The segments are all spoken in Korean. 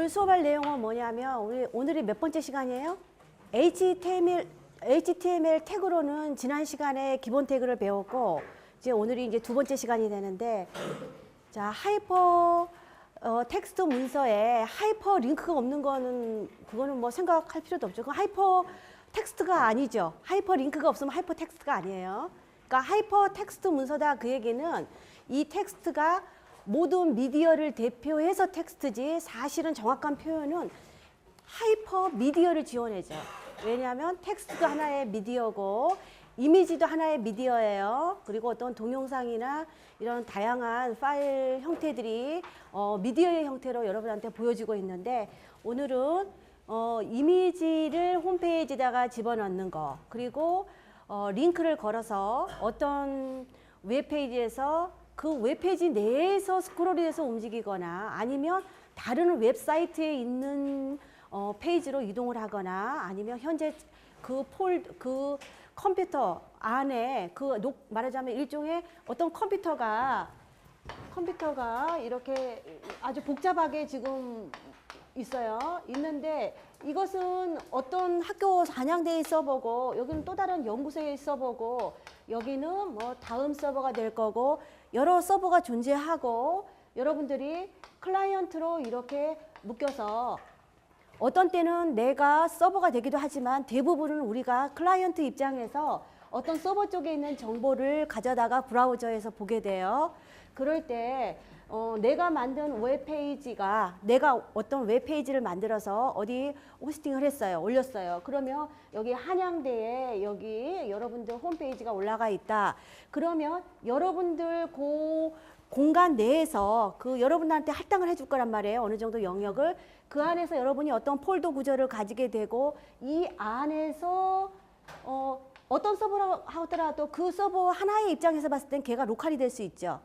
오늘 수업할 내용은 뭐냐면 오늘이 몇 번째 시간이에요? HTML 태그로는 지난 시간에 기본 태그를 배웠고 이제 오늘이 이제 두 번째 시간이 되는데 자 하이퍼 텍스트 문서에 하이퍼 링크가 없는 거는 그거는 뭐 생각할 필요도 없죠. 그 하이퍼 텍스트가 아니죠. 하이퍼 링크가 없으면 하이퍼 텍스트가 아니에요. 그러니까 하이퍼 텍스트 문서다 그 얘기는 이 텍스트가 모든 미디어를 대표해서 텍스트지 사실은 정확한 표현은 하이퍼 미디어를 지원해줘. 왜냐하면 텍스트도 하나의 미디어고 이미지도 하나의 미디어예요. 그리고 어떤 동영상이나 이런 다양한 파일 형태들이 미디어의 형태로 여러분한테 보여지고 있는데 오늘은 이미지를 홈페이지에다가 집어넣는 거 그리고 링크를 걸어서 어떤 웹페이지에서 그 웹페이지 내에서 스크롤이 돼서 움직이거나 아니면 다른 웹사이트에 있는 페이지로 이동을 하거나 아니면 현재 그 컴퓨터 안에 말하자면 일종의 어떤 컴퓨터가 이렇게 아주 복잡하게 지금 있어요. 있는데 이것은 어떤 학교 한양대에 서버고 여기는 또 다른 연구소에 서버고 여기는 뭐 다음 서버가 될 거고 여러 서버가 존재하고 여러분들이 클라이언트로 이렇게 묶여서 어떤 때는 내가 서버가 되기도 하지만 대부분은 우리가 클라이언트 입장에서 어떤 서버 쪽에 있는 정보를 가져다가 브라우저에서 보게 돼요. 그럴 때 내가 만든 웹페이지가 내가 어떤 웹페이지를 만들어서 어디 호스팅을 했어요. 올렸어요. 그러면 여기 한양대에 여기 여러분들 홈페이지가 올라가 있다. 그러면 여러분들 공간 내에서 그 여러분한테 할당을 해줄 거란 말이에요. 어느 정도 영역을. 그 안에서 여러분이 어떤 폴더 구조를 가지게 되고 이 안에서 어떤 서버라고 하더라도 그 서버 하나의 입장에서 봤을 땐 걔가 로컬이 될 수 있죠.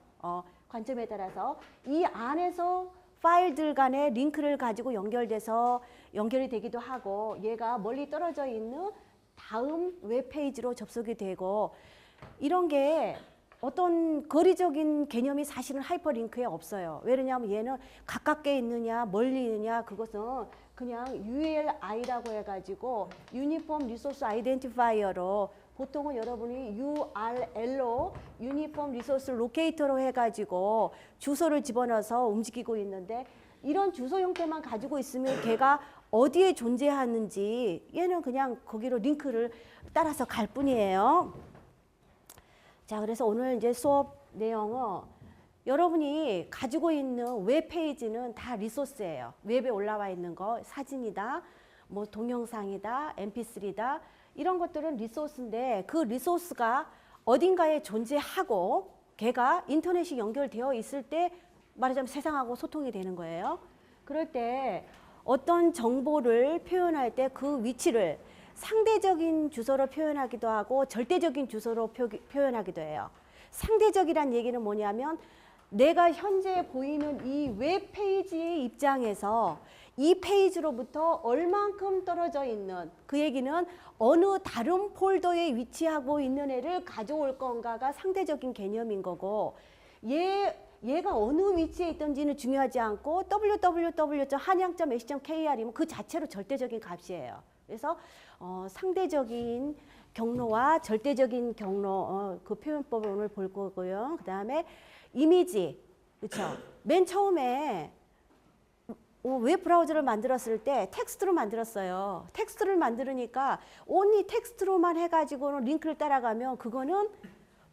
관점에 따라서 이 안에서 파일들 간에 링크를 가지고 연결이 되기도 하고 얘가 멀리 떨어져 있는 다음 웹페이지로 접속이 되고 이런 게 어떤 거리적인 개념이 사실은 하이퍼링크에 없어요. 왜냐하면 얘는 가깝게 있느냐 멀리 있느냐 그것은 그냥 URI라고 해가지고 유니폼 리소스 아이덴티파이어로 보통은 여러분이 URL로 유니폼 리소스 로케이터로 해가지고 주소를 집어넣어서 움직이고 있는데 이런 주소 형태만 가지고 있으면 걔가 어디에 존재하는지 얘는 그냥 거기로 링크를 따라서 갈 뿐이에요. 자, 그래서 오늘 이제 수업 내용은 여러분이 가지고 있는 웹페이지는 다 리소스예요. 웹에 올라와 있는 거 사진이다, 뭐 동영상이다, mp3다 이런 것들은 리소스인데 그 리소스가 어딘가에 존재하고 걔가 인터넷이 연결되어 있을 때 말하자면 세상하고 소통이 되는 거예요. 그럴 때 어떤 정보를 표현할 때 그 위치를 상대적인 주소로 표현하기도 하고 절대적인 주소로 표현하기도 해요. 상대적이란 얘기는 뭐냐면 내가 현재 보이는 이 웹페이지의 입장에서 이 페이지로부터 얼만큼 떨어져 있는 그 얘기는 어느 다른 폴더에 위치하고 있는 애를 가져올 건가가 상대적인 개념인 거고 얘가 어느 위치에 있던지는 중요하지 않고 www.한양.ac.kr이면 그 자체로 절대적인 값이에요. 그래서 상대적인 경로와 절대적인 경로 그 표현법을 오늘 볼 거고요. 그 다음에 이미지, 그렇죠? 맨 처음에 웹 브라우저를 만들었을 때 텍스트로 만들었어요. 텍스트를 만들으니까 온리 텍스트로만 해가지고는 링크를 따라가면 그거는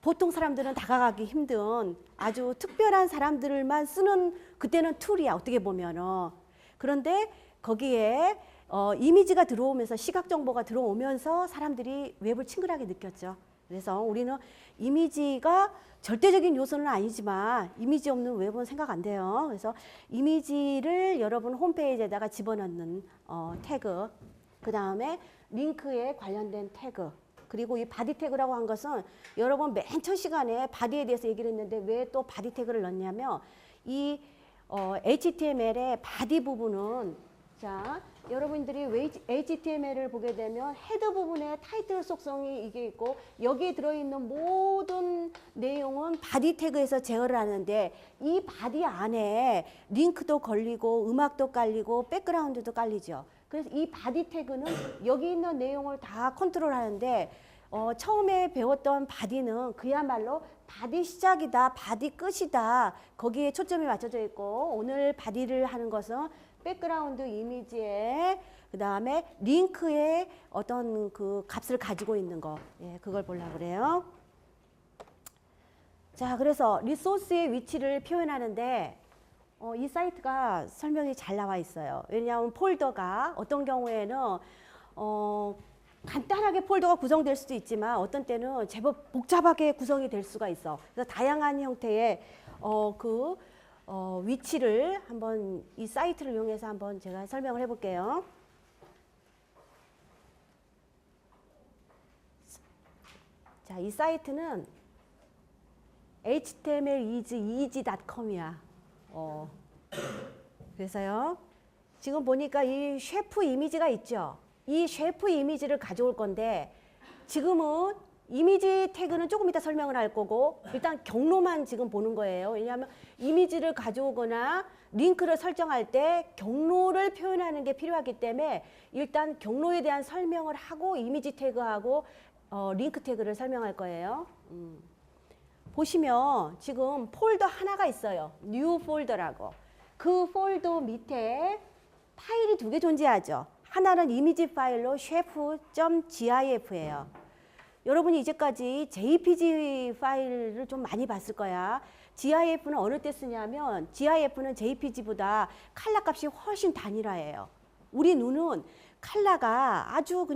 보통 사람들은 다가가기 힘든 아주 특별한 사람들만 쓰는 그때는 툴이야 어떻게 보면은. 그런데 거기에 이미지가 들어오면서 시각 정보가 들어오면서 사람들이 웹을 친근하게 느꼈죠. 그래서 우리는 이미지가 절대적인 요소는 아니지만 이미지 없는 웹은 생각 안 돼요. 그래서 이미지를 여러분 홈페이지에다가 집어넣는 태그, 그 다음에 링크에 관련된 태그, 그리고 이 바디 태그라고 한 것은 여러분 맨 첫 시간에 바디에 대해서 얘기를 했는데 왜 또 바디 태그를 넣냐면 이 HTML의 바디 부분은 자 여러분들이 HTML을 보게 되면 헤더 부분에 타이틀 속성이 이게 있고 여기에 들어있는 모든 내용은 바디 태그에서 제어를 하는데 이 바디 안에 링크도 걸리고 음악도 깔리고 백그라운드도 깔리죠. 그래서 이 바디 태그는 여기 있는 내용을 다 컨트롤하는데 처음에 배웠던 바디는 그야말로 바디 시작이다, 바디 끝이다. 거기에 초점이 맞춰져 있고 오늘 바디를 하는 것은 백그라운드 이미지에 그 다음에 링크에 어떤 그 값을 가지고 있는 거, 예, 그걸 보려고 그래요. 자, 그래서 리소스의 위치를 표현하는데 이 사이트가 설명이 잘 나와 있어요. 왜냐하면 폴더가 어떤 경우에는 간단하게 폴더가 구성될 수도 있지만 어떤 때는 제법 복잡하게 구성이 될 수가 있어. 그래서 다양한 형태의 위치를 한번 이 사이트를 이용해서 한번 제가 설명을 해볼게요. 자, 이 사이트는 html.easy.com이야. 그래서요. 지금 보니까 이 셰프 이미지가 있죠. 이 셰프 이미지를 가져올 건데 지금은 이미지 태그는 조금 이따 설명을 할 거고 일단 경로만 지금 보는 거예요. 왜냐하면 이미지를 가져오거나 링크를 설정할 때 경로를 표현하는 게 필요하기 때문에 일단 경로에 대한 설명을 하고 이미지 태그하고 링크 태그를 설명할 거예요. 보시면 지금 폴더 하나가 있어요. 뉴 폴더라고. 그 폴더 밑에 파일이 두 개 존재하죠. 하나는 이미지 파일로 chef.gif예요. 여러분이 이제까지 JPG 파일을 좀 많이 봤을 거야. GIF는 어느 때 쓰냐면 GIF는 JPG보다 컬러 값이 훨씬 단일화예요. 우리 눈은 컬러가 아주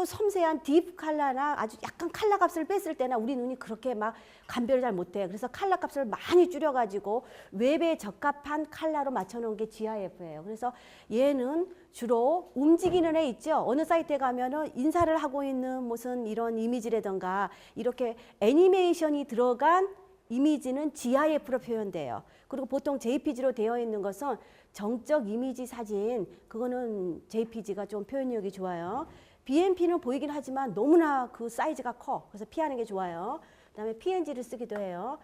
섬세한 딥 컬러나 아주 약간 컬러 값을 뺐을 때나 우리 눈이 그렇게 막 감별을 잘 못해. 그래서 컬러 값을 많이 줄여가지고 웹에 적합한 컬러로 맞춰놓은 게 GIF예요. 그래서 얘는 주로 움직이는 애 있죠. 어느 사이트에 가면은 인사를 하고 있는 무슨 이런 이미지라든가 이렇게 애니메이션이 들어간 이미지는 GIF로 표현돼요. 그리고 보통 JPG로 되어 있는 것은 정적 이미지 사진, 그거는 JPG가 좀 표현력이 좋아요. BMP는 보이긴 하지만 너무나 그 사이즈가 커. 그래서 피하는 게 좋아요. 그다음에 PNG를 쓰기도 해요.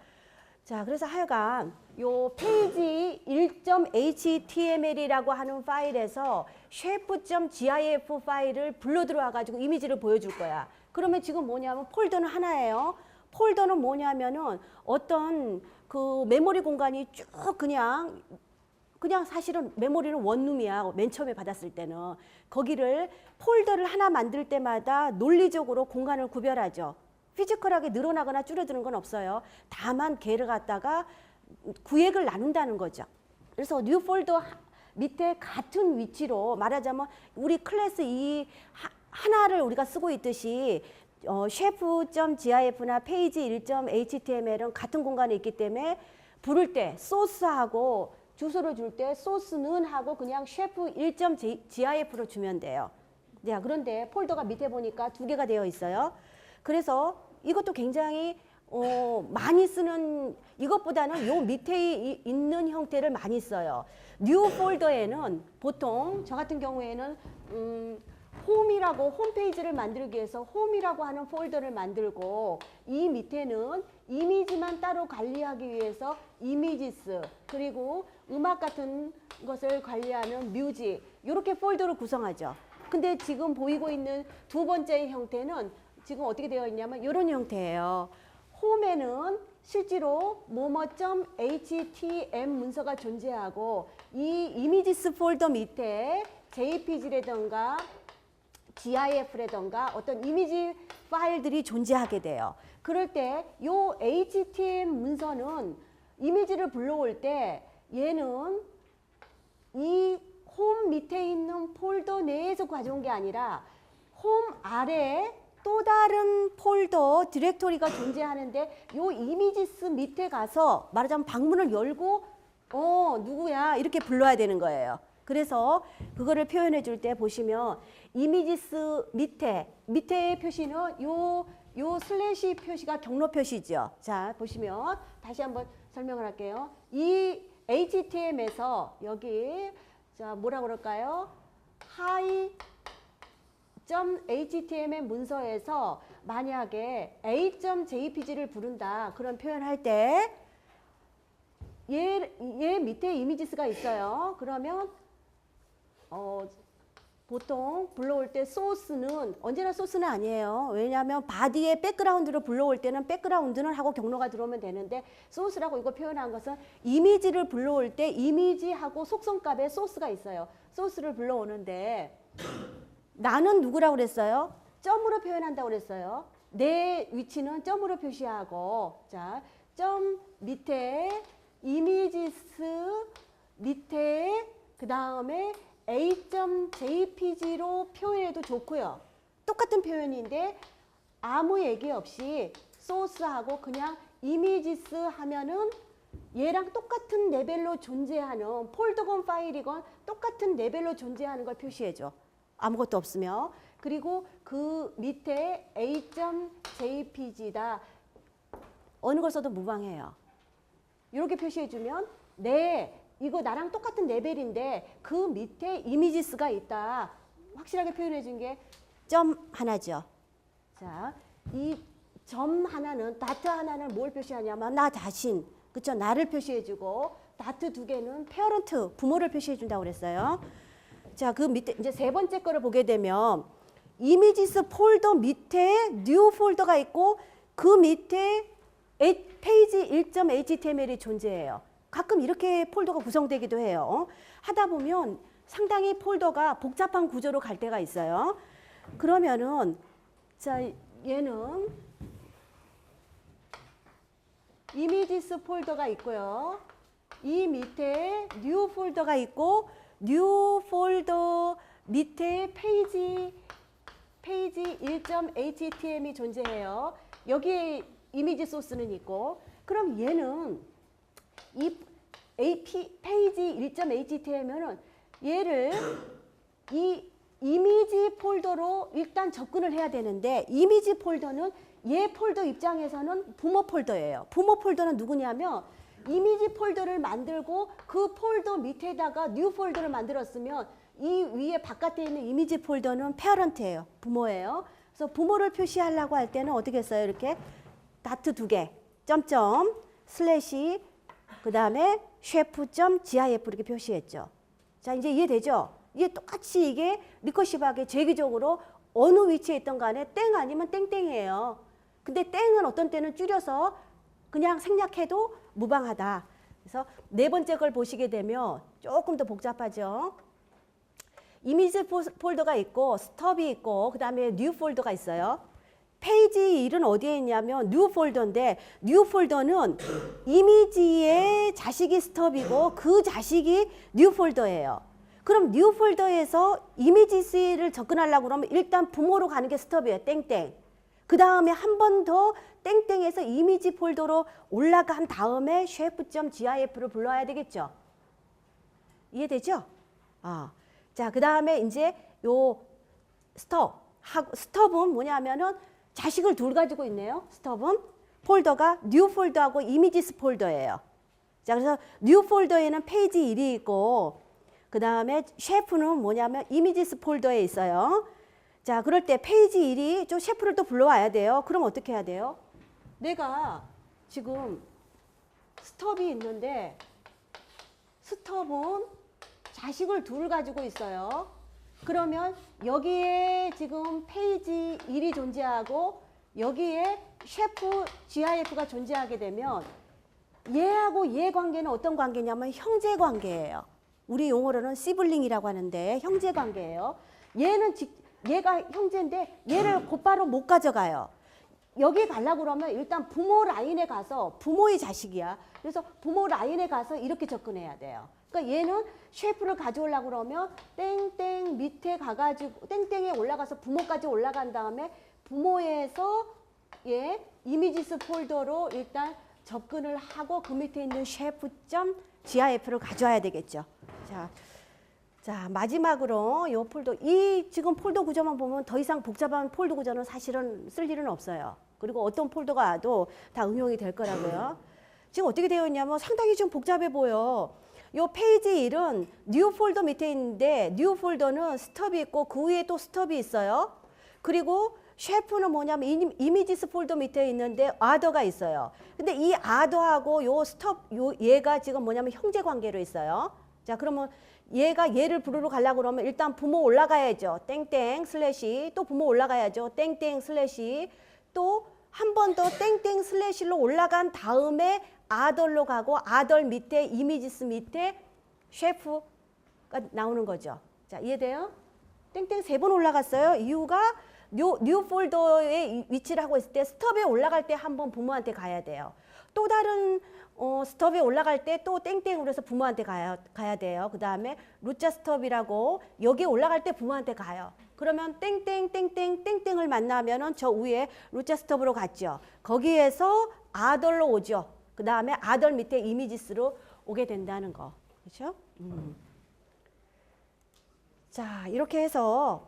자, 그래서 하여간 요 페이지 1.html이라고 하는 파일에서 shape.gif 파일을 불러 들어와 가지고 이미지를 보여줄 거야. 그러면 지금 뭐냐면 폴더는 하나예요. 폴더는 뭐냐면은 어떤 그 메모리 공간이 쭉 그냥 사실은 메모리는 원룸이야. 맨 처음에 받았을 때는. 거기를 폴더를 하나 만들 때마다 논리적으로 공간을 구별하죠. 피지컬하게 늘어나거나 줄어드는 건 없어요. 다만 걔를 갖다가 구획을 나눈다는 거죠. 그래서 뉴 폴더 밑에 같은 위치로 말하자면 우리 클래스 이 하나를 우리가 쓰고 있듯이 chef.gif나 페이지 1.html은 같은 공간에 있기 때문에 부를 때 소스하고 주소를 줄 때 소스는 하고 그냥 chef 1.gif로 주면 돼요. 야, 그런데 폴더가 밑에 보니까 두 개가 되어 있어요. 그래서 이것도 굉장히 많이 쓰는 이것보다는 요 밑에 있는 형태를 많이 써요. 뉴 폴더에는 보통 저 같은 경우에는 홈이라고 홈페이지를 만들기 위해서 홈이라고 하는 폴더를 만들고 이 밑에는 이미지만 따로 관리하기 위해서 이미지스 그리고 음악 같은 것을 관리하는 뮤직 이렇게 폴더를 구성하죠. 근데 지금 보이고 있는 두 번째 형태는 지금 어떻게 되어 있냐면 이런 형태예요. 홈에는 실제로 뭐뭐.htm 문서가 존재하고 이 이미지스 폴더 밑에 JPG라든가 GIF라든가 어떤 이미지 파일들이 존재하게 돼요. 그럴 때 이 HTML 문서는 이미지를 불러올 때 얘는 이 홈 밑에 있는 폴더 내에서 가져온 게 아니라 홈 아래에 또 다른 폴더 디렉토리가 존재하는데 이 이미지스 밑에 가서 말하자면 방문을 열고 누구야 이렇게 불러야 되는 거예요. 그래서 그거를 표현해 줄 때 보시면 이미지스 밑에 표시는 요 슬래시 표시가 경로 표시죠. 자, 보시면 다시 한번 설명을 할게요. 이 HTML에서 여기 자, 뭐라 그럴까요? hi.html 문서에서 만약에 a.jpg를 부른다. 그런 표현할 때 얘 밑에 이미지스가 있어요. 그러면 보통 불러올 때 소스는 언제나 소스는 아니에요. 왜냐하면 바디에 백그라운드로 불러올 때는 백그라운드는 하고 경로가 들어오면 되는데 소스라고 이거 표현한 것은 이미지를 불러올 때 이미지하고 속성값에 소스가 있어요. 소스를 불러오는데 나는 누구라고 그랬어요? 점으로 표현한다고 그랬어요. 내 위치는 점으로 표시하고 자, 점 밑에 이미지스 밑에 그 다음에 a.jpg로 표현해도 좋고요. 똑같은 표현인데 아무 얘기 없이 소스하고 그냥 이미지스 하면은 얘랑 똑같은 레벨로 존재하는 폴더건 파일이건 똑같은 레벨로 존재하는 걸 표시해줘. 아무것도 없으며. 그리고 그 밑에 a.jpg다. 어느 걸 써도 무방해요. 이렇게 표시해주면 이거 나랑 똑같은 레벨인데 그 밑에 이미지스가 있다. 확실하게 표현해준 게 점 하나죠. 자, 이 점 하나는 다트 하나는 뭘 표시하냐면 나 자신, 그쵸? 나를 표시해주고 다트 두 개는 페어런트, 부모를 표시해준다고 그랬어요. 자, 그 밑에 이제 세 번째 거를 보게 되면 이미지스 폴더 밑에 뉴 폴더가 있고 그 밑에 페이지 1.html이 존재해요. 가끔 이렇게 폴더가 구성되기도 해요. 하다 보면 상당히 폴더가 복잡한 구조로 갈 때가 있어요. 그러면은 자, 얘는 이미지스 폴더가 있고요. 이 밑에 뉴 폴더가 있고 뉴 폴더 밑에 페이지 1.html이 존재해요. 여기에 이미지 소스는 있고 그럼 얘는 이 페이지 1.html은 얘를 이 이미지 폴더로 일단 접근을 해야 되는데 이미지 폴더는 얘 폴더 입장에서는 부모 폴더예요. 부모 폴더는 누구냐면 이미지 폴더를 만들고 그 폴더 밑에다가 뉴 폴더를 만들었으면 이 위에 바깥에 있는 이미지 폴더는 페어런트예요. 부모예요. 그래서 부모를 표시하려고 할 때는 어떻게 써요? 이렇게 다트 두 개, 점점, 슬래시, 그 다음에 셰프.gif 이렇게 표시했죠. 자, 이제 이해되죠? 이게 똑같이 이게 리커시브하게 제기적으로 어느 위치에 있던 간에 땡 아니면 땡땡이에요. 근데 땡은 어떤 때는 줄여서 그냥 생략해도 무방하다. 그래서 네 번째 걸 보시게 되면 조금 더 복잡하죠. 이미지 폴더가 있고 스톱이 있고 그 다음에 뉴 폴더가 있어요. 페이지 1은 어디에 있냐면 뉴 폴더인데 뉴 폴더는 이미지의 자식이 스톱이고 그 자식이 뉴 폴더예요. 그럼 뉴 폴더에서 이미지를 접근하려고 그러면 일단 부모로 가는 게 스톱이에요. 땡땡. 그 다음에 한 번 더 땡땡에서 이미지 폴더로 올라간 다음에 셰프.gif를 불러야 되겠죠. 이해되죠? 자, 그 다음에 이제 요 스톱은 뭐냐면은 자식을 둘 가지고 있네요. 스톱은 폴더가 뉴 폴더하고 이미지스 폴더예요. 자, 그래서 뉴 폴더에는 페이지 1이 있고 그 다음에 셰프는 뭐냐면 이미지스 폴더에 있어요. 자, 그럴 때 페이지 1이 좀 셰프를 또 불러와야 돼요. 그럼 어떻게 해야 돼요? 내가 지금 스톱이 있는데 스톱은 자식을 둘 가지고 있어요. 그러면 여기에 지금 페이지 1이 존재하고 여기에 셰프 GIF가 존재하게 되면 얘하고 얘 관계는 어떤 관계냐면 형제 관계예요. 우리 용어로는 시블링이라고 하는데 형제 관계예요. 얘가 형제인데 얘를 곧바로 못 가져가요. 여기 가려고 그러면 일단 부모 라인에 가서 부모의 자식이야. 그래서 부모 라인에 가서 이렇게 접근해야 돼요. 그러니까 얘는 셰프를 가져오려고 그러면 땡땡 밑에 가가지고 땡땡에 올라가서 부모까지 올라간 다음에 부모에서 이미지스 폴더로 일단 접근을 하고 그 밑에 있는 셰프.gif를 가져와야 되겠죠. 자, 마지막으로 이 폴더, 이 지금 폴더 구조만 보면 더 이상 복잡한 폴더 구조는 사실은 쓸 일은 없어요. 그리고 어떤 폴더가 와도 다 응용이 될 거라고요. 지금 어떻게 되어 있냐면 상당히 좀 복잡해 보여. 요 페이지 1은 뉴 폴더 밑에 있는데 뉴 폴더는 스톱이 있고 그 위에 또 스톱이 있어요. 그리고 쉐프는 뭐냐면 이미지스 폴더 밑에 있는데 아더가 있어요. 근데 이 아더하고 요 스톱 얘가 지금 뭐냐면 형제 관계로 있어요. 자, 그러면 얘를 부르러 가려고 그러면 일단 부모 올라가야죠. 땡땡 슬래시. 또 부모 올라가야죠. 땡땡 슬래시. 또 한 번 더 땡땡 슬래시로 올라간 다음에 아덜로 가고 아덜 밑에 이미지스 밑에 쉐프가 나오는 거죠. 자, 이해돼요? 땡땡 3번 올라갔어요. 이유가 뉴 폴더에 위치를 하고 있을 때 스톱에 올라갈 때 한번 부모한테 가야 돼요. 또 다른 스톱에 올라갈 때 또 땡땡으로 해서 부모한테 가야 돼요. 그 다음에 루자 스톱이라고 여기에 올라갈 때 부모한테 가요. 그러면 땡땡 땡땡 땡땡을 만나면은 저 위에 루자 스톱으로 갔죠. 거기에서 아덜로 오죠. 그 다음에 아덜 밑에 이미지스로 오게 된다는 거. 그렇죠? 자, 이렇게 해서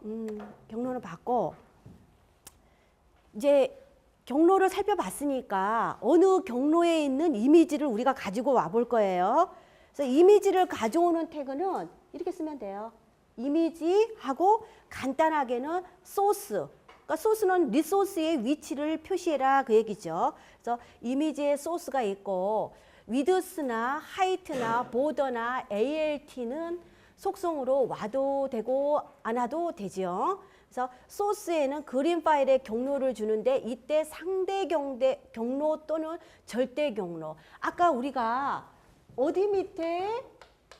경로는 봤고 이제 경로를 살펴봤으니까 어느 경로에 있는 이미지를 우리가 가지고 와볼 거예요. 그래서 이미지를 가져오는 태그는 이렇게 쓰면 돼요. 이미지하고 간단하게는 소스. 그러니까 소스는 리소스의 위치를 표시해라 그 얘기죠. 그래서 이미지에 소스가 있고 위드스나 하이트나 보더나 ALT는 속성으로 와도 되고 안 와도 되죠. 그래서 소스에는 그림 파일에 경로를 주는데 이때 상대 경로 또는 절대 경로. 아까 우리가 어디 밑에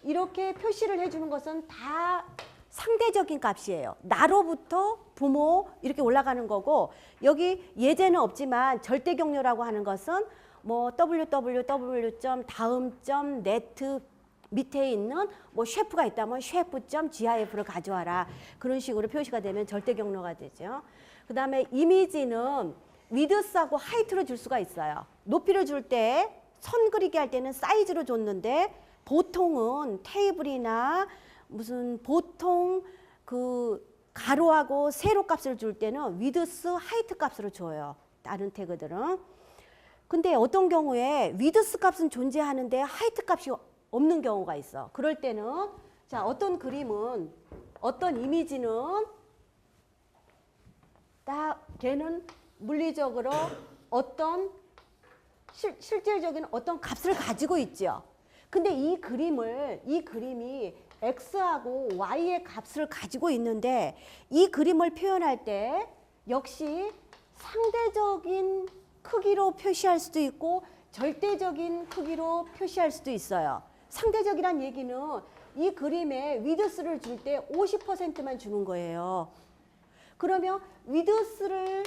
이렇게 표시를 해주는 것은 다 상대적인 값이에요. 나로부터 부모 이렇게 올라가는 거고 여기 예제는 없지만 절대 경로라고 하는 것은 뭐 www.다음.net 밑에 있는 뭐 셰프가 있다면 셰프.gif를 가져와라. 그런 식으로 표시가 되면 절대 경로가 되죠. 그 다음에 이미지는 위드스하고 하이트로 줄 수가 있어요. 높이를 줄 때 선 그리기 할 때는 사이즈로 줬는데 보통은 테이블이나 무슨 보통 그 가로하고 세로 값을 줄 때는 위드스 하이트 값으로 줘요. 다른 태그들은. 근데 어떤 경우에 위드스 값은 존재하는데 하이트 값이 없는 경우가 있어. 그럴 때는 자, 어떤 그림은 어떤 이미지는 딱 걔는 물리적으로 어떤 실질적인 어떤 값을 가지고 있죠. 근데 이 그림이 x하고 y의 값을 가지고 있는데 이 그림을 표현할 때 역시 상대적인 크기로 표시할 수도 있고 절대적인 크기로 표시할 수도 있어요. 상대적이란 얘기는 이 그림에 위드스를 줄 때 50%만 주는 거예요. 그러면 위드스를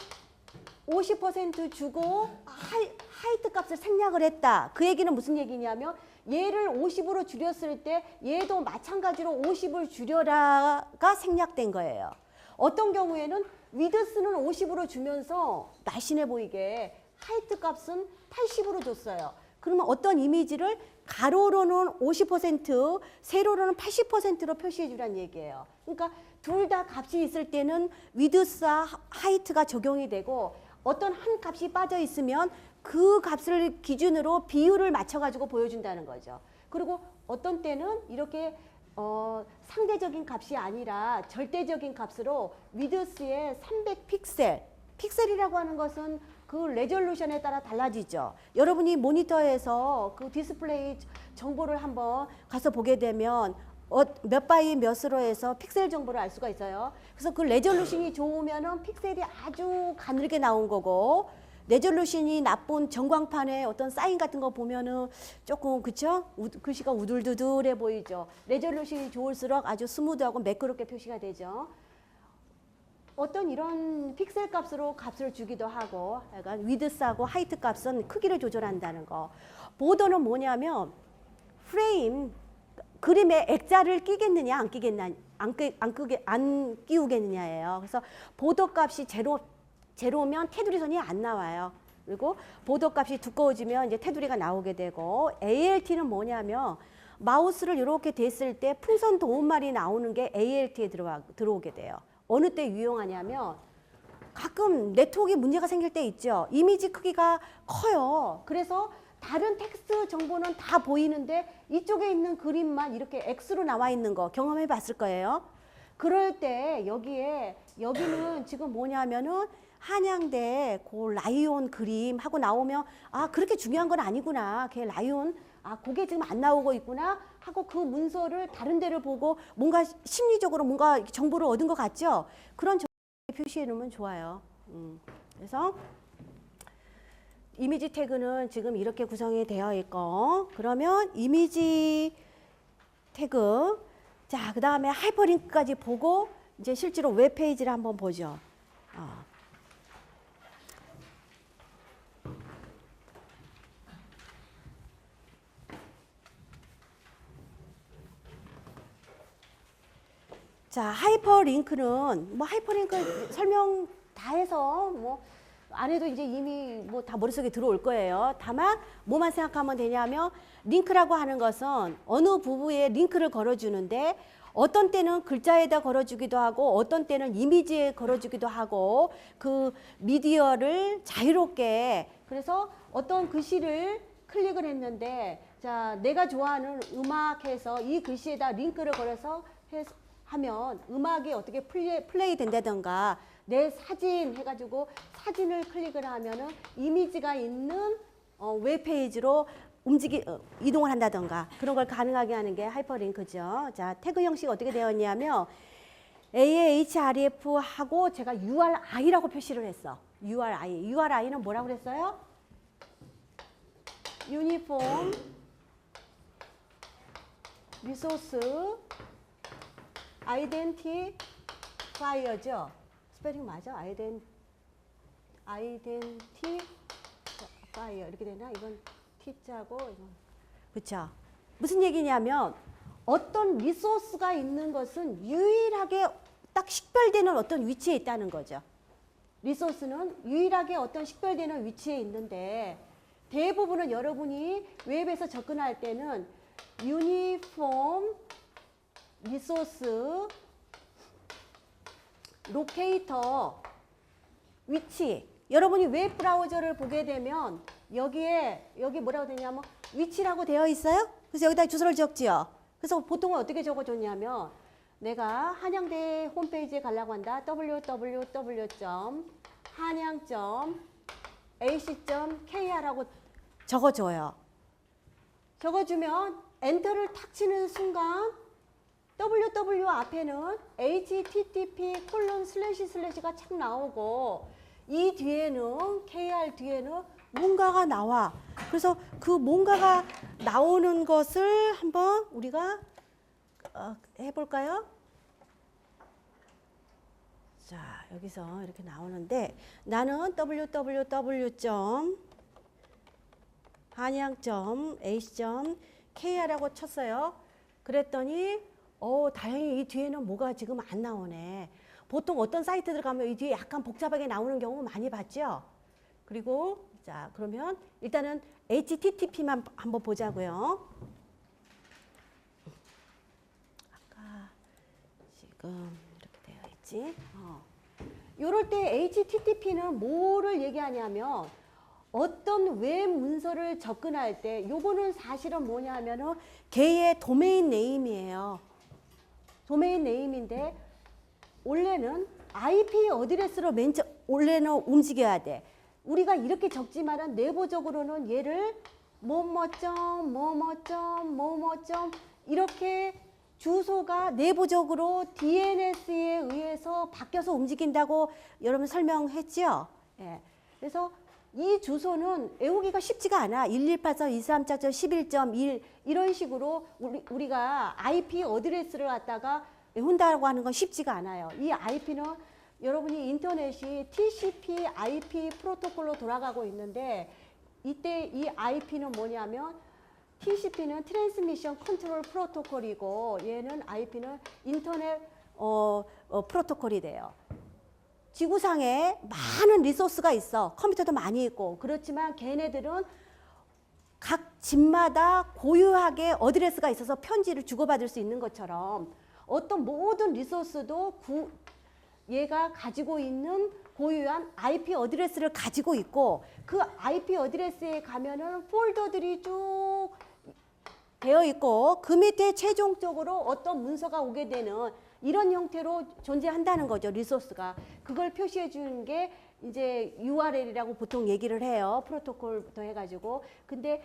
50% 주고 하이트 값을 생략을 했다. 그 얘기는 무슨 얘기냐면 얘를 50으로 줄였을 때 얘도 마찬가지로 50을 줄여라가 생략된 거예요. 어떤 경우에는 위드스는 50으로 주면서 날씬해 보이게 하이트 값은 80으로 줬어요. 그러면 어떤 이미지를 가로로는 50%, 세로로는 80%로 표시해 주란 얘기예요. 그러니까 둘 다 값이 있을 때는 위드스와 하이트가 적용이 되고 어떤 한 값이 빠져 있으면 그 값을 기준으로 비율을 맞춰가지고 보여준다는 거죠. 그리고 어떤 때는 이렇게 상대적인 값이 아니라 절대적인 값으로 위드스의 300픽셀, 픽셀이라고 하는 것은 그 레졸루션에 따라 달라지죠. 여러분이 모니터에서 그 디스플레이 정보를 한번 가서 보게 되면 몇 바이 몇으로 해서 픽셀 정보를 알 수가 있어요. 그래서 그 레졸루션이 좋으면은 픽셀이 아주 가늘게 나온 거고 레졸루션이 나쁜 전광판에 어떤 사인 같은 거 보면은 조금 그쵸? 글씨가 우둘두둘해 보이죠. 레졸루션이 좋을수록 아주 스무드하고 매끄럽게 표시가 되죠. 어떤 이런 픽셀 값으로 값을 주기도 하고 약간 위드스하고 하이트 값은 크기를 조절한다는 거. 보더는 뭐냐면 프레임 그림에 액자를 끼겠느냐 안 끼겠느냐 안 끼우겠느냐예요. 그래서 보더 값이 제로면 테두리 선이 안 나와요. 그리고 보더 값이 두꺼워지면 이제 테두리가 나오게 되고 ALT는 뭐냐면 마우스를 이렇게 댔을 때 풍선 도움말이 나오는 게 ALT에 들어오게 돼요. 어느 때 유용하냐면 가끔 네트워크에 문제가 생길 때 있죠. 이미지 크기가 커요. 그래서 다른 텍스트 정보는 다 보이는데 이쪽에 있는 그림만 이렇게 X로 나와 있는 거 경험해 봤을 거예요. 그럴 때 여기는 지금 뭐냐면은 한양대 그 라이온 그림 하고 나오면 아 그렇게 중요한 건 아니구나. 걔 라이온 아 그게 지금 안 나오고 있구나 하고 그 문서를 다른 데를 보고 뭔가 심리적으로 뭔가 정보를 얻은 것 같죠. 그런 정보를 표시해 놓으면 좋아요. 그래서 이미지 태그는 지금 이렇게 구성이 되어 있고 그러면 이미지 태그 자, 그 다음에 하이퍼링크까지 보고 이제 실제로 웹페이지를 한번 보죠. 자, 하이퍼링크는 뭐 하이퍼링크 설명 다 해서 뭐 안 해도 이제 이미 뭐 다 머릿속에 들어올 거예요. 다만 뭐만 생각하면 되냐면 링크라고 하는 것은 어느 부부에 링크를 걸어주는데 어떤 때는 글자에다 걸어주기도 하고 어떤 때는 이미지에 걸어주기도 하고 그 미디어를 자유롭게 그래서 어떤 글씨를 클릭을 했는데 자 내가 좋아하는 음악해서 이 글씨에다 링크를 걸어서 하면 음악이 어떻게 플레이 된다던가 내 사진 해가지고 사진을 클릭을 하면은 이미지가 있는 웹페이지로 이동을 한다던가 그런 걸 가능하게 하는 게 하이퍼링크죠. 자, 태그 형식 어떻게 되었냐면 AAHREF 하고 제가 URI라고 표시를 했어. URI는 뭐라고 그랬어요? 유니폼 리소스 아이덴티파이어죠. 스페링 맞아? 아이덴티파이어 이렇게 되나? 이건 T자고 이건 그렇죠. 무슨 얘기냐면 어떤 리소스가 있는 것은 유일하게 딱 식별되는 어떤 위치에 있다는 거죠. 리소스는 유일하게 어떤 식별되는 위치에 있는데 대부분은 여러분이 웹에서 접근할 때는 유니폼 리소스 로케이터 위치 여러분이 웹 브라우저를 보게 되면 여기 뭐라고 되냐면 위치라고 되어 있어요. 그래서 여기다 주소를 적지요. 그래서 보통은 어떻게 적어줬냐면 내가 한양대 홈페이지에 가려고 한다. www.한양.ac.kr하고 적어줘요. 적어주면 엔터를 탁 치는 순간 www 앞에는 http://가 착 나오고 이 뒤에는 kr 뒤에는 뭔가가 나와. 그래서 그 뭔가가 나오는 것을 한번 우리가 해볼까요? 자, 여기서 이렇게 나오는데 나는 www.한양.ac.kr라고 쳤어요. 그랬더니 다행히 이 뒤에는 뭐가 지금 안 나오네. 보통 어떤 사이트들 가면 이 뒤에 약간 복잡하게 나오는 경우 많이 봤죠? 그리고 자 그러면 일단은 HTTP만 한번 보자고요. 아까 지금 이렇게 되어 있지. 이럴 때 HTTP는 뭐를 얘기하냐면 어떤 웹 문서를 접근할 때 요거는 사실은 뭐냐면은 걔의 도메인 네임이에요. 도메인 네임인데 원래는 IP 어드레스로 원래는 움직여야 돼. 우리가 이렇게 적지만은 내부적으로는 얘를 뭐뭐점 이렇게 주소가 내부적으로 DNS에 의해서 바뀌어서 움직인다고 여러분 설명했죠? 예. 그래서 이 주소는 외우기가 쉽지가 않아. 118.234.11.1 이런 식으로 우리가 IP 어드레스를 갖다가 외운다고 하는 건 쉽지가 않아요. 이 IP는 여러분이 인터넷이 TCP IP 프로토콜로 돌아가고 있는데 이때 이 IP는 뭐냐면 TCP는 트랜스미션 컨트롤 프로토콜이고 얘는 IP는 인터넷 프로토콜이 돼요. 지구상에 많은 리소스가 있어. 컴퓨터도 많이 있고. 그렇지만 걔네들은 각 집마다 고유하게 어드레스가 있어서 편지를 주고받을 수 있는 것처럼 어떤 모든 리소스도 얘가 가지고 있는 보유한 IP 어드레스를 가지고 있고 그 IP 어드레스에 가면은 폴더들이 쭉 되어 있고 그 밑에 최종적으로 어떤 문서가 오게 되는 이런 형태로 존재한다는 거죠. 리소스가. 그걸 표시해 주는 게 이제 URL이라고 보통 얘기를 해요. 프로토콜부터 해가지고. 근데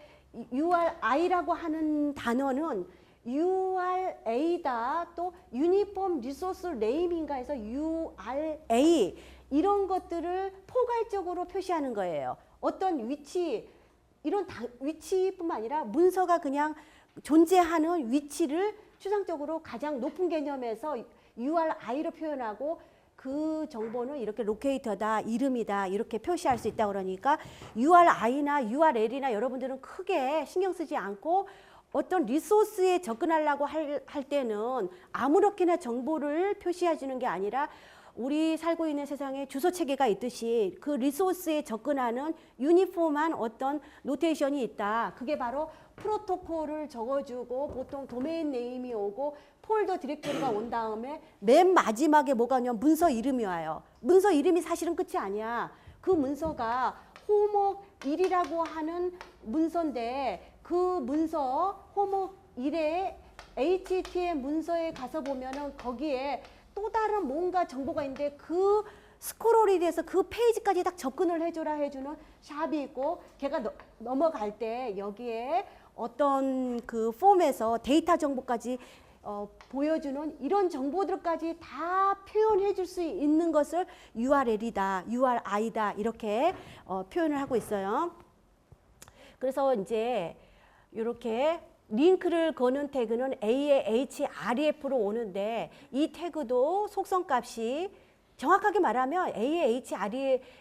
URI라고 하는 단어는 URA다 또 유니폼 리소스 네임인가 해서 URA 이런 것들을 포괄적으로 표시하는 거예요. 어떤 위치 이런 위치뿐만 아니라 문서가 그냥 존재하는 위치를 추상적으로 가장 높은 개념에서 URI로 표현하고 그 정보는 이렇게 로케이터다, 이름이다 이렇게 표시할 수 있다 그러니까 URI나 URL이나 여러분들은 크게 신경 쓰지 않고 어떤 리소스에 접근하려고 할 때는 아무렇게나 정보를 표시해 주는 게 아니라 우리 살고 있는 세상에 주소 체계가 있듯이 그 리소스에 접근하는 유니폼한 어떤 노테이션이 있다. 그게 바로 프로토콜을 적어주고 보통 도메인 네임이 오고 폴더 디렉토리가 온 다음에 맨 마지막에 뭐가 오냐면 문서 이름이 와요. 문서 이름이 사실은 끝이 아니야. 그 문서가 호목 1이라고 하는 문서인데 그 문서 호목 1의 HTML 문서에 가서 보면은 거기에 또 다른 뭔가 정보가 있는데 그 스크롤이 돼서 그 페이지까지 딱 접근을 해줘라 해주는 샵이 있고 걔가 넘어갈 때 여기에 어떤 그 폼에서 데이터 정보까지 보여주는 이런 정보들까지 다 표현해 줄 수 있는 것을 URL이다, URI다 이렇게 표현을 하고 있어요. 그래서 이제 이렇게 링크를 거는 태그는 A의 href로 오는데 이 태그도 속성값이 정확하게 말하면 A의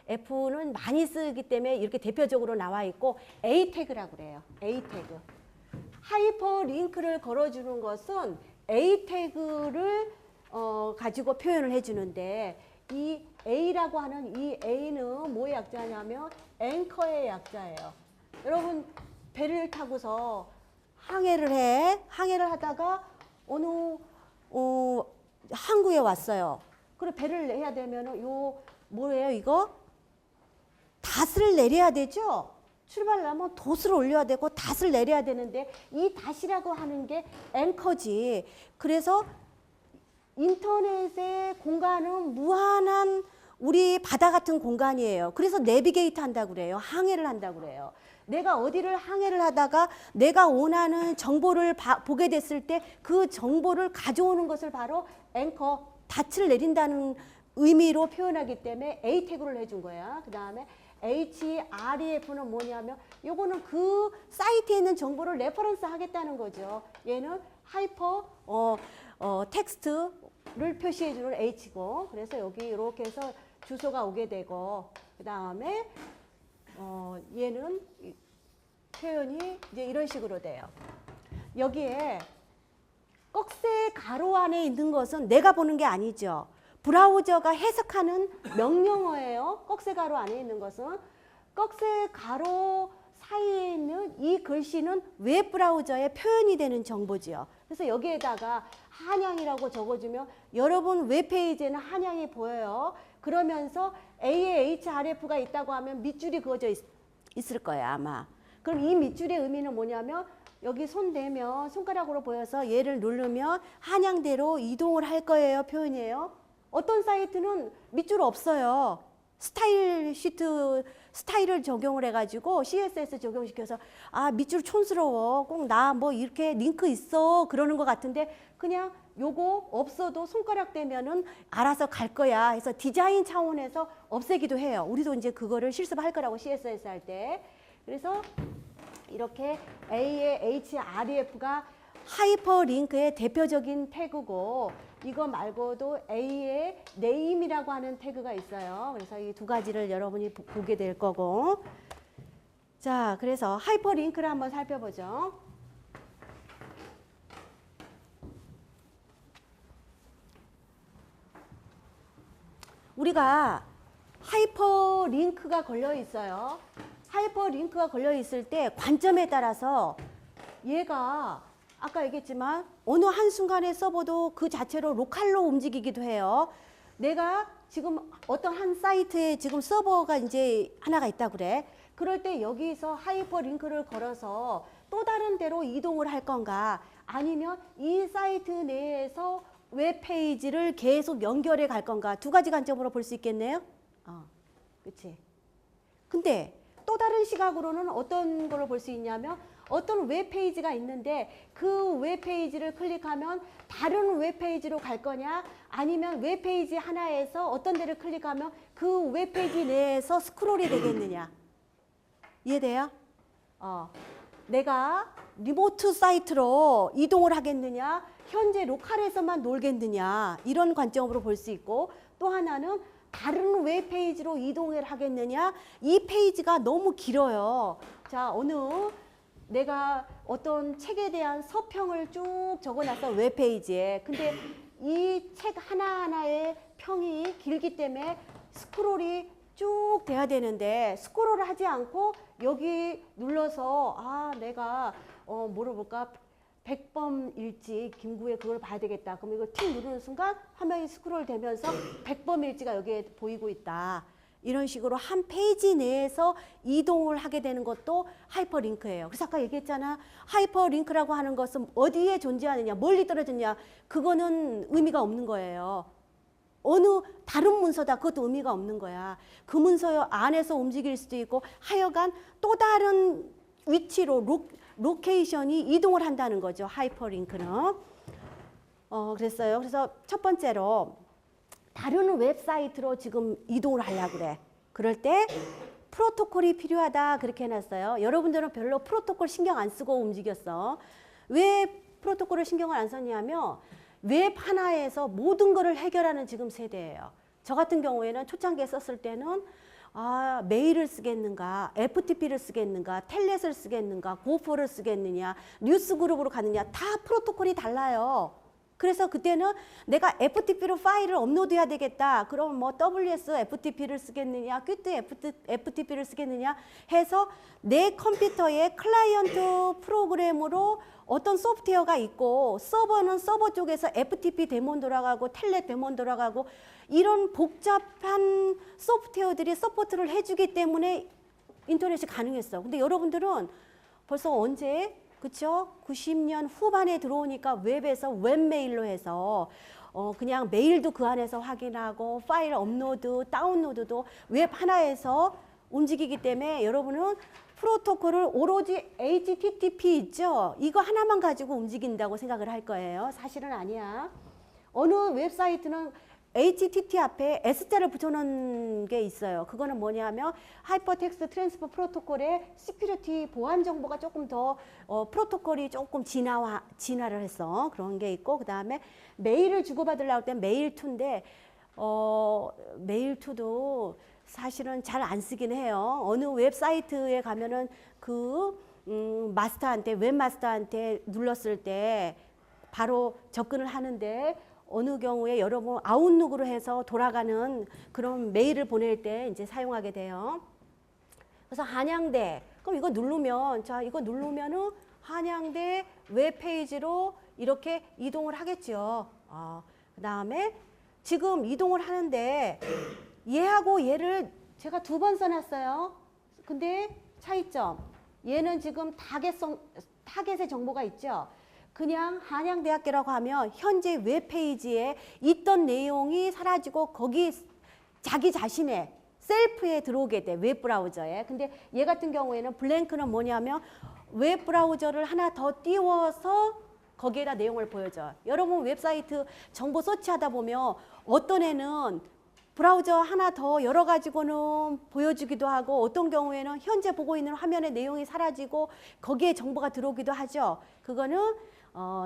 href는 많이 쓰기 때문에 이렇게 대표적으로 나와 있고 A 태그라고 그래요. A 태그. 하이퍼 링크를 걸어주는 것은 A 태그를 가지고 표현을 해주는데 이 A라고 하는 이 A는 뭐의 약자냐면 앵커의 약자예요. 여러분 배를 타고서 항해를 해. 항해를 하다가 어느 항구에 왔어요. 그리고 배를 내야 되면 요 뭐예요 이거? 닷을 내려야 되죠. 출발하면 돛을 올려야 되고 닷을 내려야 되는데 이 닷이라고 하는 게 앵커지. 그래서 인터넷의 공간은 무한한 우리 바다 같은 공간이에요. 그래서 내비게이트 한다고 그래요. 항해를 한다고 그래요. 내가 어디를 항해를 하다가 내가 원하는 정보를 보게 됐을 때 그 정보를 가져오는 것을 바로 앵커, 닷을 내린다는 의미로 표현하기 때문에 A 태그를 해준 거야. 그 다음에 href는 뭐냐면 요거는 그 사이트에 있는 정보를 레퍼런스 하겠다는 거죠. 얘는 하이퍼 텍스트를 표시해주는 H고 그래서 여기 이렇게 해서 주소가 오게 되고 그 다음에 얘는 표현이 이제 이런 식으로 돼요. 여기에 꺽쇠 가로 안에 있는 것은 내가 보는 게 아니죠. 브라우저가 해석하는 명령어예요. 꺽쇠 가로 안에 있는 것은. 꺽쇠 가로 사이에 있는 이 글씨는 웹 브라우저에 표현이 되는 정보지요. 그래서 여기에다가 한양이라고 적어주면 여러분 웹페이지에는 한양이 보여요. 그러면서 A에 href가 있다고 하면 밑줄이 그어져 있을 거예요 아마. 그럼 이 밑줄의 의미는 뭐냐면 여기 손 대면 손가락으로 보여서 얘를 누르면 한양대로 이동을 할 거예요 표현이에요. 어떤 사이트는 밑줄 없어요. 스타일 시트 스타일을 적용을 해가지고 CSS 적용시켜서 아 밑줄 촌스러워 꼭 나 뭐 이렇게 링크 있어 그러는 것 같은데 그냥 요거 없어도 손가락 대면은 알아서 갈 거야 해서 디자인 차원에서 없애기도 해요. 우리도 이제 그거를 실습할 거라고 CSS 할 때. 그래서 이렇게 A의 href가 하이퍼링크의 대표적인 태그고 이거 말고도 A의 name이라고 하는 태그가 있어요. 그래서 이 두 가지를 여러분이 보게 될 거고 자 그래서 하이퍼링크를 한번 살펴보죠. 우리가 하이퍼링크가 걸려 있어요. 하이퍼링크가 걸려 있을 때 관점에 따라서 얘가 아까 얘기했지만 어느 한순간에 서버도 그 자체로 로컬로 움직이기도 해요. 내가 지금 어떤 한 사이트에 지금 서버가 이제 하나가 있다 그래. 그럴 때 여기서 하이퍼링크를 걸어서 또 다른 데로 이동을 할 건가, 아니면 이 사이트 내에서 웹페이지를 계속 연결해 갈 건가, 두 가지 관점으로 볼 수 있겠네요. 그렇지. 근데 또 다른 시각으로는 어떤 걸로 볼 수 있냐면, 어떤 웹페이지가 있는데 그 웹페이지를 클릭하면 다른 웹페이지로 갈 거냐, 아니면 웹페이지 하나에서 어떤 데를 클릭하면 그 웹페이지 내에서 스크롤이 되겠느냐. 이해돼요? 내가 리모트 사이트로 이동을 하겠느냐, 현재 로컬에서만 놀겠느냐, 이런 관점으로 볼 수 있고, 또 하나는 다른 웹페이지로 이동을 하겠느냐, 이 페이지가 너무 길어요. 자, 내가 어떤 책에 대한 서평을 쭉 적어놨어, 웹페이지에. 근데 이 책 하나하나의 평이 길기 때문에 스크롤이 쭉 돼야 되는데, 스크롤을 하지 않고 여기 눌러서 내가 물어볼까, 100번 일지 김구의 그걸 봐야 되겠다. 그럼 이거 틱 누르는 순간 화면이 스크롤 되면서 100번 일지가 여기에 보이고 있다. 이런 식으로 한 페이지 내에서 이동을 하게 되는 것도 하이퍼링크예요. 그래서 아까 얘기했잖아. 하이퍼링크라고 하는 것은 어디에 존재하느냐, 멀리 떨어졌냐, 그거는 의미가 없는 거예요. 어느 다른 문서다, 그것도 의미가 없는 거야. 그 문서 안에서 움직일 수도 있고, 하여간 또 다른 위치로 로케이션이 이동을 한다는 거죠, 하이퍼링크는. 그랬어요. 그래서 첫 번째로 다른 웹사이트로 지금 이동을 하려고 그래. 그럴 때 프로토콜이 필요하다, 그렇게 해놨어요. 여러분들은 별로 프로토콜 신경 안 쓰고 움직였어. 왜 프로토콜을 신경을 안 썼냐면, 웹 하나에서 모든 것을 해결하는 지금 세대예요. 저 같은 경우에는 초창기에 썼을 때는 메일을 쓰겠는가, FTP를 쓰겠는가, 텔넷을 쓰겠는가, 고포를 쓰겠느냐, 뉴스그룹으로 가느냐, 다 프로토콜이 달라요. 그래서 그때는 내가 FTP로 파일을 업로드해야 되겠다. 그럼 뭐 WS FTP를 쓰겠느냐, quick FTP를 쓰겠느냐 해서 내 컴퓨터에 클라이언트 프로그램으로 어떤 소프트웨어가 있고, 서버는 서버 쪽에서 FTP 데몬 돌아가고 텔넷 데몬 돌아가고, 이런 복잡한 소프트웨어들이 서포트를 해주기 때문에 인터넷이 가능했어. 근데 여러분들은 벌써 언제, 그쵸? 90년 후반에 들어오니까 웹에서 웹메일로 해서 그냥 메일도 그 안에서 확인하고, 파일 업로드, 다운로드도 웹 하나에서 움직이기 때문에 여러분은 프로토콜을 오로지 HTTP 있죠? 이거 하나만 가지고 움직인다고 생각을 할 거예요. 사실은 아니야. 어느 웹사이트는 HTTP 앞에 S자를 붙여놓은 게 있어요. 그거는 뭐냐면 하이퍼텍스트 트랜스퍼 프로토콜의 시큐리티 보안 정보가 조금 더 프로토콜이 조금 진화를 했어. 그런 게 있고, 그 다음에 메일을 주고받으려고 할 때 메일2인데 메일2도 사실은 잘 안 쓰긴 해요. 어느 웹사이트에 가면은 마스터한테, 웹마스터한테 눌렀을 때 바로 접근을 하는데, 어느 경우에 여러분 아웃룩으로 해서 돌아가는 그런 메일을 보낼 때 이제 사용하게 돼요. 그래서 한양대, 그럼 이거 누르면, 이거 누르면은 한양대 웹페이지로 이렇게 이동을 하겠죠. 그 다음에 지금 이동을 하는데, 얘하고 얘를 제가 2번 써놨어요. 근데 차이점, 얘는 지금 타겟의 정보가 있죠. 그냥 한양대학교라고 하면 현재 웹페이지에 있던 내용이 사라지고 거기 자기 자신의 셀프에 들어오게 돼, 웹브라우저에. 근데 얘 같은 경우에는 블랭크는 뭐냐면 웹브라우저를 하나 더 띄워서 거기에다 내용을 보여줘. 여러분 웹사이트 정보 서치하다 보면 어떤 애는 브라우저 하나 더 열어가지고는 보여주기도 하고, 어떤 경우에는 현재 보고 있는 화면의 내용이 사라지고 거기에 정보가 들어오기도 하죠. 그거는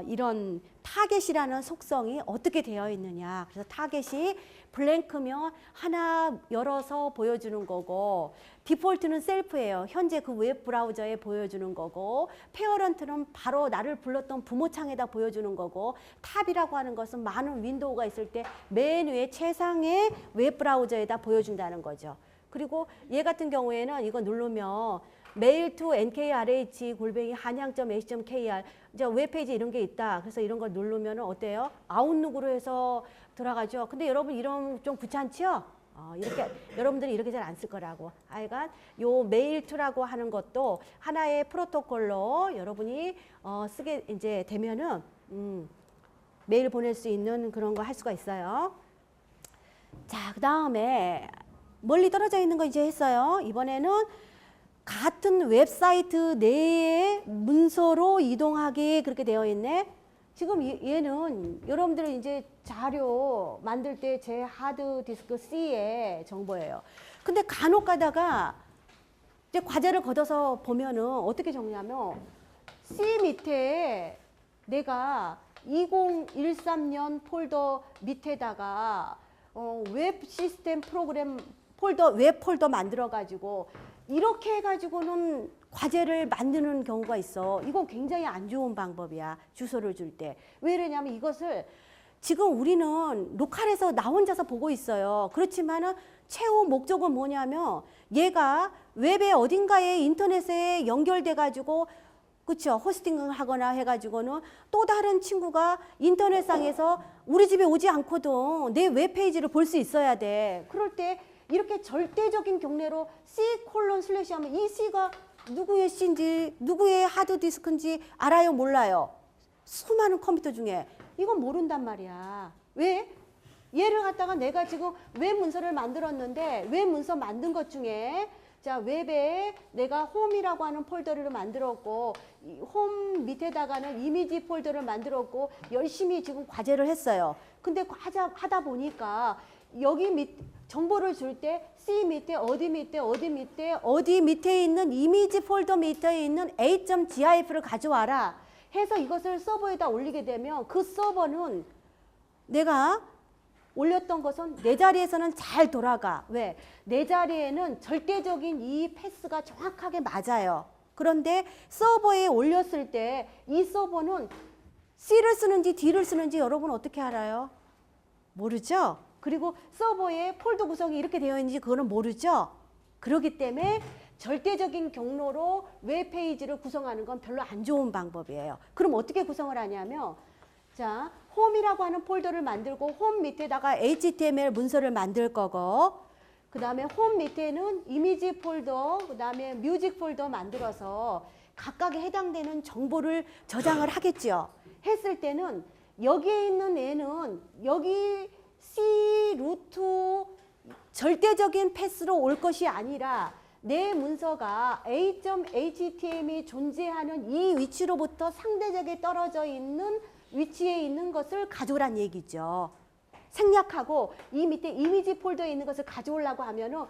이런 타겟이라는 속성이 어떻게 되어 있느냐. 그래서 타겟이 블랭크면 하나 열어서 보여주는 거고, 디폴트는 셀프예요. 현재 그 웹 브라우저에 보여주는 거고, 페어런트는 바로 나를 불렀던 부모 창에다 보여주는 거고, 탑이라고 하는 것은 많은 윈도우가 있을 때 맨 위에 최상의 웹 브라우저에다 보여준다는 거죠. 그리고 얘 같은 경우에는 이거 누르면 메일 to nkrh@한양.ac.kr 이제 웹페이지 이런 게 있다. 그래서 이런 걸 누르면 어때요? 아웃룩으로 해서 돌아가죠. 근데 여러분 이러면 좀 귀찮죠? 이렇게 여러분들이 이렇게 잘 안 쓸 거라고. 하여간 요 메일 툴이라고 하는 것도 하나의 프로토콜로 여러분이 쓰게 이제 되면은 메일 보낼 수 있는 그런 거 할 수가 있어요. 자, 그다음에 멀리 떨어져 있는 거 이제 했어요. 이번에는 같은 웹사이트 내에 문서로 이동하기 그렇게 되어 있네. 지금 얘는 여러분들이 이제 자료 만들 때 제 하드디스크 C의 정보예요. 근데 간혹 가다가 이제 과제를 걷어서 보면은 어떻게 적냐면 C 밑에 내가 2013년 폴더 밑에다가 웹 시스템 프로그램 폴더, 웹 폴더 만들어 가지고 이렇게 해 가지고는 과제를 만드는 경우가 있어. 이건 굉장히 안 좋은 방법이야. 주소를 줄 때. 왜 그러냐면 이것을 지금 우리는 로컬에서 나 혼자서 보고 있어요. 그렇지만은 최후 목적은 뭐냐면 얘가 웹에 어딘가에 인터넷에 연결돼 가지고 그렇죠. 호스팅을 하거나 해가지고는 또 다른 친구가 인터넷상에서 우리 집에 오지 않고도 내 웹페이지를 볼 수 있어야 돼. 그럴 때 이렇게 절대적인 경례로 C:/ 하면 이 C가 누구의 C인지 누구의 하드디스크인지 알아요? 몰라요? 수많은 컴퓨터 중에 이건 모른단 말이야. 왜? 얘를 갖다가 내가 지금 웹 문서를 만들었는데 웹 문서 만든 것 중에 자, 웹에 내가 홈이라고 하는 폴더를 만들었고 홈 밑에다가는 이미지 폴더를 만들었고 열심히 지금 과제를 했어요. 근데 하다 보니까 여기 정보를 줄 때 C 밑에 어디 밑에 있는 이미지 폴더 밑에 있는 a.gif를 가져와라 해서 이것을 서버에다 올리게 되면 그 서버는 내가 올렸던 것은 내 자리에서는 잘 돌아가. 왜? 내 자리에는 절대적인 이 패스가 정확하게 맞아요. 그런데 서버에 올렸을 때 이 서버는 C를 쓰는지 D를 쓰는지 여러분 어떻게 알아요? 모르죠? 그리고 서버에 폴더 구성이 이렇게 되어 있는지 그거는 모르죠? 그렇기 때문에 절대적인 경로로 웹페이지를 구성하는 건 별로 안 좋은 방법이에요. 그럼 어떻게 구성을 하냐면 자, 홈이라고 하는 폴더를 만들고 홈 밑에다가 HTML 문서를 만들 거고 그 다음에 홈 밑에는 이미지 폴더, 그 다음에 뮤직 폴더 만들어서 각각에 해당되는 정보를 저장을 하겠죠. 했을 때는 여기에 있는 애는 여기 C 루트 절대적인 패스로 올 것이 아니라 내 문서가 a.html이 존재하는 이 위치로부터 상대적에 떨어져 있는 위치에 있는 것을 가져오란 얘기죠. 생략하고 이 밑에 이미지 폴더에 있는 것을 가져오려고 하면은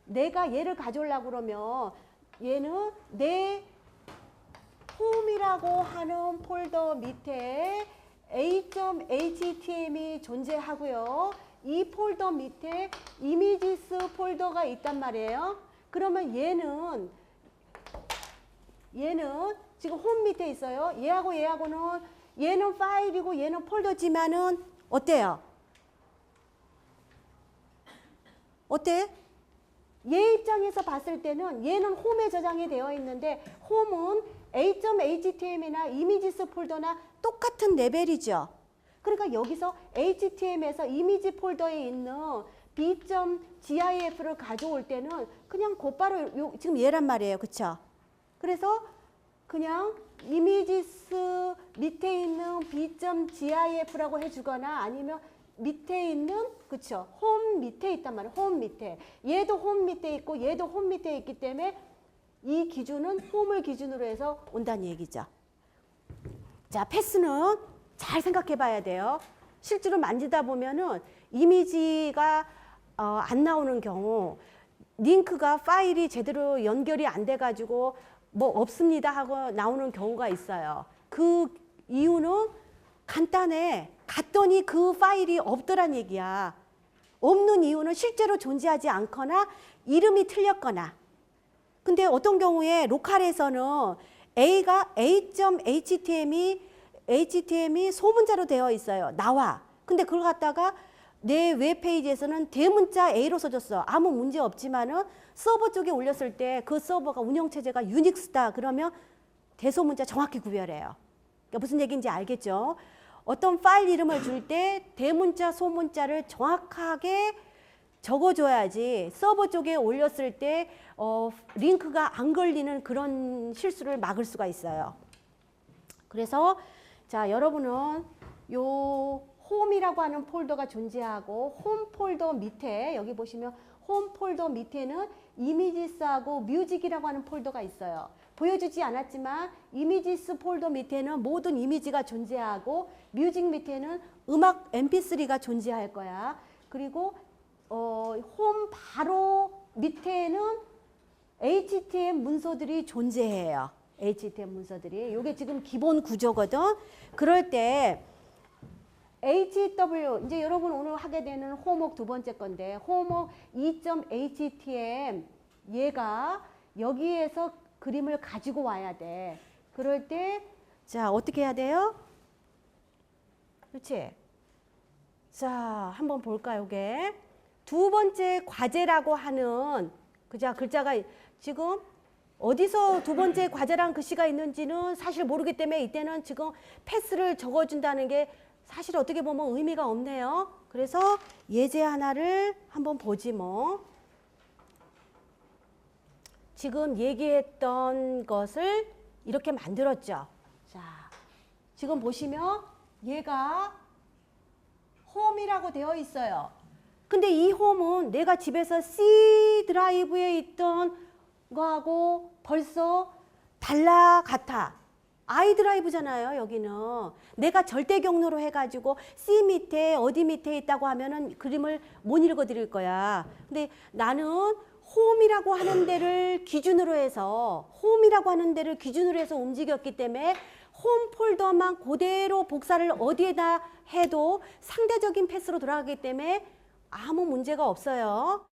내가 얘를 가져오려고 그러면 얘는 내 홈이라고 하는 폴더 밑에 a.html이 존재하고요. 이 폴더 밑에 이미지스 폴더가 있단 말이에요. 그러면 얘는 지금 홈 밑에 있어요. 얘하고는 얘는 파일이고 얘는 폴더지만은 어때요? 어때? 얘 입장에서 봤을 때는 얘는 홈에 저장이 되어 있는데 홈은 a.html이나 이미지스 폴더나 똑같은 레벨이죠. 그러니까 여기서 html에서 이미지 폴더에 있는 b.gif를 가져올 때는 그냥 곧바로 지금 얘란 말이에요. 그쵸? 그래서 그냥 이미지스 밑에 있는 b.gif라고 해주거나 아니면 밑에 있는 그쵸? 홈 밑에 있단 말이에요. 홈 밑에. 얘도 홈 밑에 있고 얘도 홈 밑에 있기 때문에 이 기준은 홈을 기준으로 해서 온다는 얘기죠. 자, 패스는 잘 생각해 봐야 돼요. 실제로 만지다 보면은 이미지가 안 나오는 경우 링크가 파일이 제대로 연결이 안 돼 가지고 뭐 없습니다 하고 나오는 경우가 있어요. 그 이유는 간단해. 갔더니 그 파일이 없더란 얘기야. 없는 이유는 실제로 존재하지 않거나 이름이 틀렸거나. 근데 어떤 경우에 로컬에서는 A가 a.html이 소문자로 되어 있어요. 나와. 근데 그걸 갖다가 내 웹페이지에서는 대문자 A로 써줬어. 아무 문제 없지만은 서버 쪽에 올렸을 때 그 서버가 운영체제가 유닉스다. 그러면 대소문자 정확히 구별해요. 그러니까 무슨 얘기인지 알겠죠? 어떤 파일 이름을 줄 때 대문자, 소문자를 정확하게 적어줘야지 서버 쪽에 올렸을 때 링크가 안 걸리는 그런 실수를 막을 수가 있어요. 그래서 자, 여러분은 요 홈이라고 하는 폴더가 존재하고 홈 폴더 밑에 여기 보시면 홈 폴더 밑에는 이미지스하고 뮤직이라고 하는 폴더가 있어요. 보여주지 않았지만 이미지스 폴더 밑에는 모든 이미지가 존재하고 뮤직 밑에는 음악 mp3가 존재할 거야. 그리고 홈 바로 밑에는 HTML 문서들이 존재해요. HTML 문서들이. 이게 지금 기본 구조거든. 그럴 때 HW 이제 여러분 오늘 하게 되는 호목 두 번째 건데 호목 2.html 얘가 여기에서 그림을 가지고 와야 돼. 그럴 때 자 어떻게 해야 돼요? 그렇지? 자 한번 볼까요? 이게 두 번째 과제라고 하는 글자가 지금 어디서 두 번째 과제란 글씨가 있는지는 사실 모르기 때문에 이때는 지금 패스를 적어준다는 게 사실 어떻게 보면 의미가 없네요. 그래서 예제 하나를 한번 보지 뭐. 지금 얘기했던 것을 이렇게 만들었죠. 자, 지금 보시면 얘가 홈이라고 되어 있어요. 근데 이 홈은 내가 집에서 C 드라이브에 있던 거하고 벌써 같아. I 드라이브잖아요, 여기는. 내가 절대 경로로 해가지고 C 밑에 어디 밑에 있다고 하면은 그림을 못 읽어 드릴 거야. 근데 나는 홈이라고 하는 데를 기준으로 해서 움직였기 때문에 홈 폴더만 그대로 복사를 어디에다 해도 상대적인 패스로 돌아가기 때문에 아무 문제가 없어요.